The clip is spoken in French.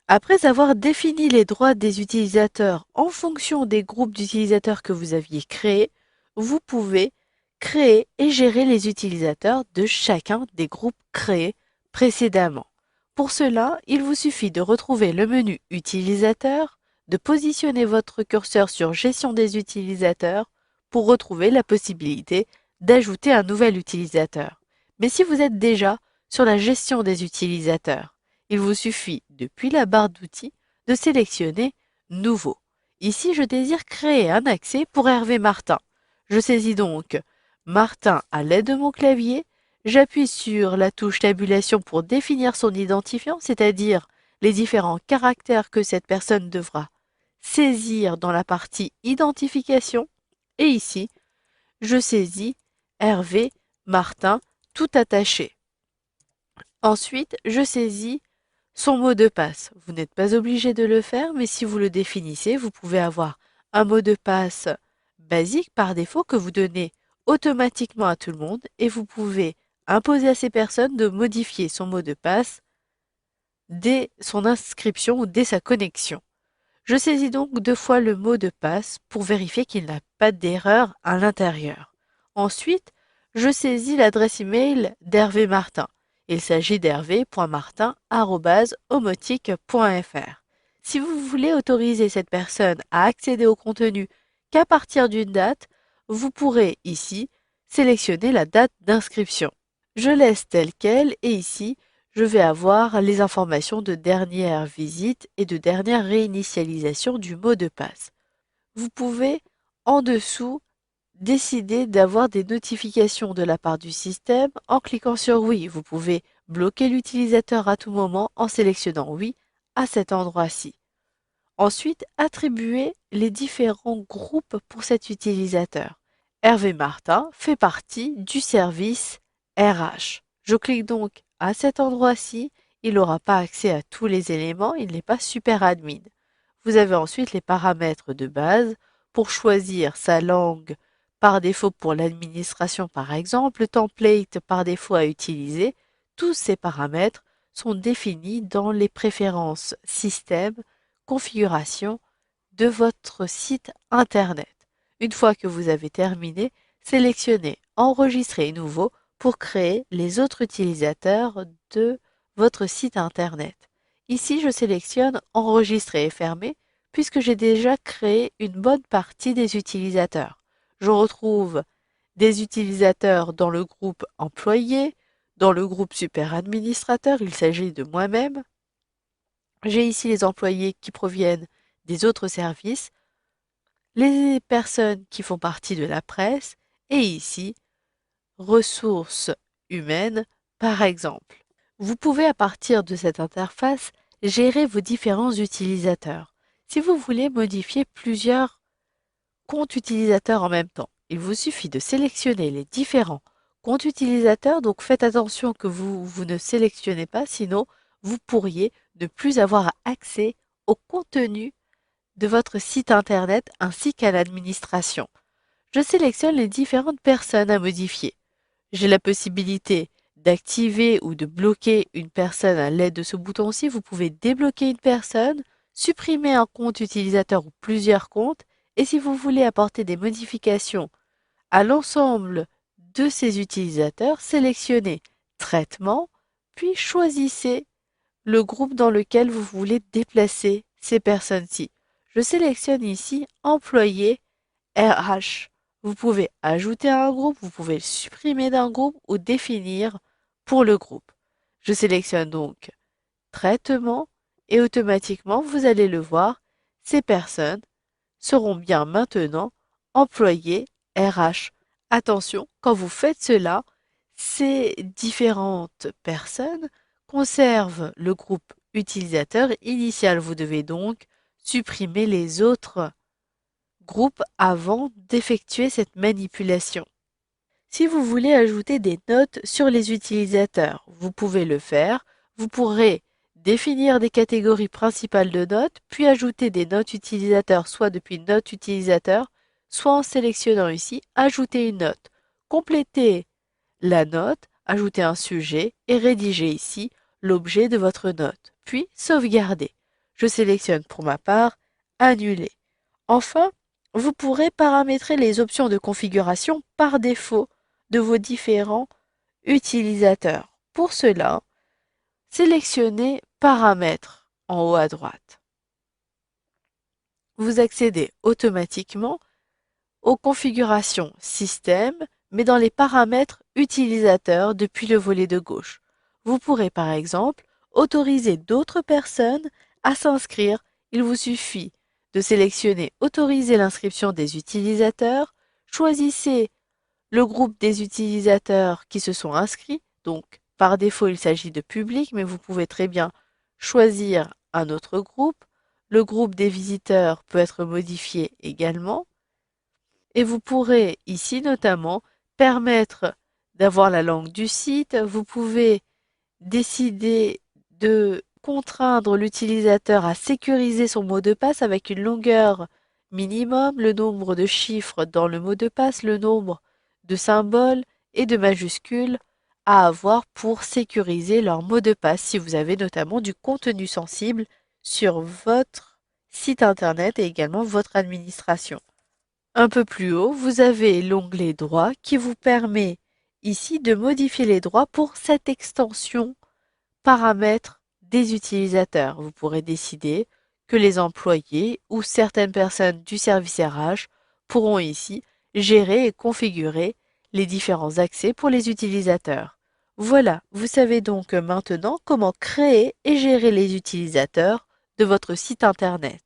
Après avoir défini les droits des utilisateurs en fonction des groupes d'utilisateurs que vous aviez créés, vous pouvez créer et gérer les utilisateurs de chacun des groupes créés précédemment. Pour cela, il vous suffit de retrouver le menu Utilisateurs, de positionner votre curseur sur Gestion des utilisateurs pour retrouver la possibilité d'ajouter un nouvel utilisateur. Mais si vous êtes déjà sur la gestion des utilisateurs, il vous suffit, depuis la barre d'outils, de sélectionner Nouveau. Ici, je désire créer un accès pour Hervé Martin. Je saisis donc Martin à l'aide de mon clavier, j'appuie sur la touche tabulation pour définir son identifiant, c'est-à-dire les différents caractères que cette personne devra saisir dans la partie identification, et ici, je saisis Hervé Martin tout attaché. Ensuite, je saisis son mot de passe. Vous n'êtes pas obligé de le faire, mais si vous le définissez, vous pouvez avoir un mot de passe basique par défaut que vous donnez automatiquement à tout le monde et vous pouvez imposer à ces personnes de modifier son mot de passe dès son inscription ou dès sa connexion. Je saisis donc deux fois le mot de passe pour vérifier qu'il n'a pas d'erreur à l'intérieur. Ensuite, je saisis l'adresse email d'Hervé Martin. Il s'agit d'hervé.martin@omotique.fr. Si vous voulez autoriser cette personne à accéder au contenu qu'à partir d'une date, vous pourrez ici sélectionner la date d'inscription. Je laisse tel quel et ici, je vais avoir les informations de dernière visite et de dernière réinitialisation du mot de passe. Vous pouvez, en dessous, décider d'avoir des notifications de la part du système en cliquant sur oui. Vous pouvez bloquer l'utilisateur à tout moment en sélectionnant oui à cet endroit-ci. Ensuite, attribuer les différents groupes pour cet utilisateur. Hervé Martin fait partie du service RH. Je clique donc à cet endroit-ci. Il n'aura pas accès à tous les éléments, il n'est pas super admin. Vous avez ensuite les paramètres de base pour choisir sa langue par défaut pour l'administration par exemple, le template par défaut à utiliser. Tous ces paramètres sont définis dans les préférences système configuration de votre site internet. Une fois que vous avez terminé, sélectionnez Enregistrer nouveau pour créer les autres utilisateurs de votre site internet. Ici, je sélectionne Enregistrer et fermer puisque j'ai déjà créé une bonne partie des utilisateurs. Je retrouve des utilisateurs dans le groupe employé, dans le groupe super administrateur, il s'agit de moi-même. J'ai ici les employés qui proviennent des autres services, les personnes qui font partie de la presse et ici, ressources humaines par exemple. Vous pouvez à partir de cette interface gérer vos différents utilisateurs. Si vous voulez modifier plusieurs comptes utilisateurs en même temps, il vous suffit de sélectionner les différents comptes utilisateurs, donc faites attention que vous ne sélectionnez pas, sinon vous pourriez ne plus avoir accès au contenu de votre site internet ainsi qu'à l'administration. Je sélectionne les différentes personnes à modifier. J'ai la possibilité d'activer ou de bloquer une personne à l'aide de ce bouton-ci. Vous pouvez débloquer une personne, supprimer un compte utilisateur ou plusieurs comptes, et si vous voulez apporter des modifications à l'ensemble de ces utilisateurs, sélectionnez Traitement, puis choisissez le groupe dans lequel vous voulez déplacer ces personnes-ci. Je sélectionne ici Employé RH. Vous pouvez ajouter un groupe, vous pouvez le supprimer d'un groupe ou définir pour le groupe. Je sélectionne donc Traitement et automatiquement, vous allez le voir, ces personnes seront bien maintenant employés RH. Attention, quand vous faites cela, ces différentes personnes conservent le groupe utilisateur initial. Vous devez donc supprimer les autres groupes avant d'effectuer cette manipulation. Si vous voulez ajouter des notes sur les utilisateurs, vous pouvez le faire. Vous pourrez définir des catégories principales de notes, puis ajouter des notes utilisateurs soit depuis Note utilisateur, soit en sélectionnant ici Ajouter une note. Complétez la note, ajouter un sujet et rédiger ici l'objet de votre note, puis sauvegarder. Je sélectionne pour ma part Annuler. Enfin, vous pourrez paramétrer les options de configuration par défaut de vos différents utilisateurs. Pour cela, sélectionnez Paramètres en haut à droite. Vous accédez automatiquement aux configurations Système, mais dans les paramètres utilisateurs depuis le volet de gauche. Vous pourrez par exemple autoriser d'autres personnes à s'inscrire. Il vous suffit de sélectionner Autoriser l'inscription des utilisateurs. Choisissez le groupe des utilisateurs qui se sont inscrits. Donc, par défaut, il s'agit de public, mais vous pouvez très bien choisir un autre groupe. Le groupe des visiteurs peut être modifié également. Et vous pourrez ici notamment permettre d'avoir la langue du site. Vous pouvez décider de contraindre l'utilisateur à sécuriser son mot de passe avec une longueur minimum, le nombre de chiffres dans le mot de passe, le nombre de symboles et de majuscules à avoir pour sécuriser leur mot de passe si vous avez notamment du contenu sensible sur votre site internet et également votre administration. Un peu plus haut, vous avez l'onglet Droits qui vous permet ici de modifier les droits pour cette extension Paramètres des utilisateurs. Vous pourrez décider que les employés ou certaines personnes du service RH pourront ici gérer et configurer les différents accès pour les utilisateurs. Voilà, vous savez donc maintenant comment créer et gérer les utilisateurs de votre site internet.